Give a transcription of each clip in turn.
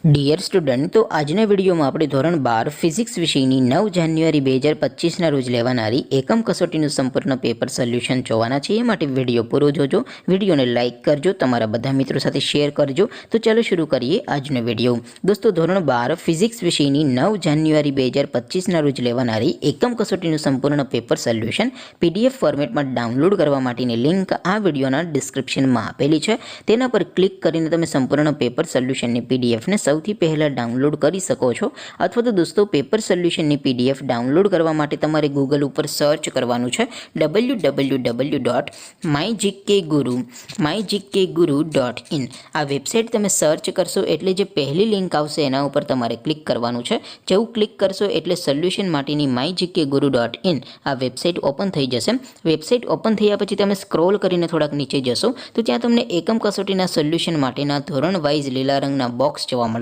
Dear student, તો આજના વિડીયોમાં આપણે ધોરણ 12 ફિઝિક્સ વિષયની 9 જાન્યુઆરી 2025ના રોજ લેવાનારી એકમ કસોટીનું સંપૂર્ણ પેપર સોલ્યુશન જોવાના છે। એ માટે વિડીયો પૂરો જોજો, વિડીયોને લાઇક કરજો, તમારા બધા મિત્રો સાથે શેર કરજો। તો ચાલો શરૂ કરીએ આજનો વિડીયો। દોસ્તો, ધોરણ 12 ફિઝિક્સ વિષયની 9 જાન્યુઆરી 2025ના રોજ લેવાનારી એકમ કસોટીનું સંપૂર્ણ પેપર સોલ્યુશન પીડીએફ ફોર્મેટમાં ડાઉનલોડ કરવા માટેની લિંક આ વિડીયોના ડિસ્ક્રિપ્શનમાં આપેલી છે। તેના પર ક્લિક કરીને તમે સંપૂર્ણ પેપર સોલ્યુશનની પીડીએફને સૌથી પહેલાં ડાઉનલોડ કરી શકો છો। અથવા તો દોસ્તો, પેપર સોલ્યુશનની પીડીએફ ડાઉનલોડ કરવા માટે તમારે ગૂગલ ઉપર સર્ચ કરવાનું છે www.mygkguru.in। આ વેબસાઇટ તમે સર્ચ કરશો એટલે જે પહેલી લિંક આવશે એના ઉપર તમારે ક્લિક કરવાનું છે। જેવું ક્લિક કરશો એટલે સોલ્યુશન માટેની mygkguru.in આ વેબસાઇટ ઓપન થઈ જશે। વેબસાઇટ ઓપન થયા પછી તમે સ્ક્રોલ કરીને થોડાક નીચે જશો તો ત્યાં તમને એકમ કસોટીના સોલ્યુશન માટેના ધોરણ વાઇઝ લીલા રંગના બોક્સ જોવા મળશે।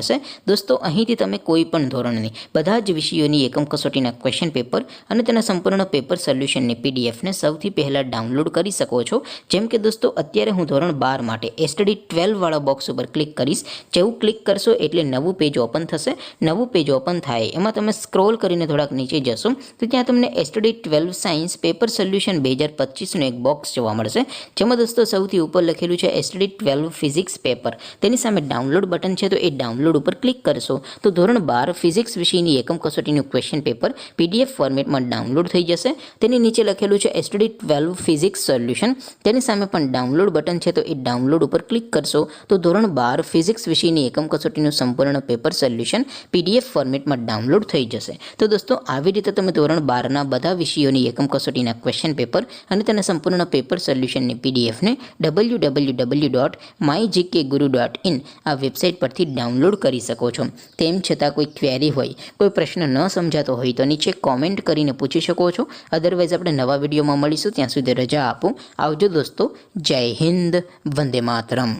દોસ્તો, અહીંથી તમે કોઈ પણ ધોરણની બધા જ વિષયોની એકમ કસોટીના ક્વેશ્ચન પેપર અને તેના સંપૂર્ણ પેપર સોલ્યુશનની પીડીએફને સૌથી પહેલાં ડાઉનલોડ કરી શકો છો। જેમ કે દોસ્તો, અત્યારે હું ધોરણ 12 માટે એસટીડી 12 વાળા બોક્સ ઉપર ક્લિક કરીશ। જેવું ક્લિક કરશો એટલે નવું પેજ ઓપન થશે। નવું પેજ ઓપન થાય એમાં તમે સ્ક્રોલ કરીને થોડાક નીચે જશો તો ત્યાં તમને એસટીડી 12 સાયન્સ પેપર સોલ્યુશન 2025નું એક બોક્સ જોવા મળશે। જેમાં દોસ્તો સૌથી ઉપર લખેલું છે એસટીડી 12 ફિઝિક્સ પેપર। તેની સામે ડાઉનલોડ બટન છે, તો એ ડાઉનલોડ ઉપર ક્લિક કરશો તો ધોરણ 12 ફિઝિક્સ વિષયની એકમ કસોટીનું ક્વેશ્ચન પેપર પીડીએફ ફોર્મેટમાં ડાઉનલોડ થઈ જશે। તેની નીચે લખેલું છે એસટીડી 12 ફિઝિક્સ સોલ્યુશન, તેની સામે પણ ડાઉનલોડ બટન છે, તો એ ડાઉનલોડ ઉપર ક્લિક કરશો તો ધોરણ 12 ફિઝિક્સ વિષયની એકમ કસોટીનું સંપૂર્ણ પેપર સોલ્યુશન પીડીએફ ફોર્મેટમાં ડાઉનલોડ થઈ જશે। તો દોસ્તો, આવી રીતે તમે ધોરણ 12ના બધા વિષયોની એકમ કસોટીના ક્વેશ્ચન પેપર અને તેના સંપૂર્ણ પેપર સોલ્યુશનની પીડીએફને www.mygkguru.in આ વેબસાઇટ પરથી ડાઉનલોડ કરી શકો છો। તેમ છતાં કોઈ ક્વેરી હોય, કોઈ પ્રશ્ન ન સમજાતો હોય તો નીચે કોમેન્ટ કરીને પૂછી શકો છો। અદરવાઇઝ આપણે નવા વિડીયોમાં મળીશું, ત્યાં સુધી રજા આપો। આવજો દોસ્તો, જય હિન્દ, વંદે માતરમ।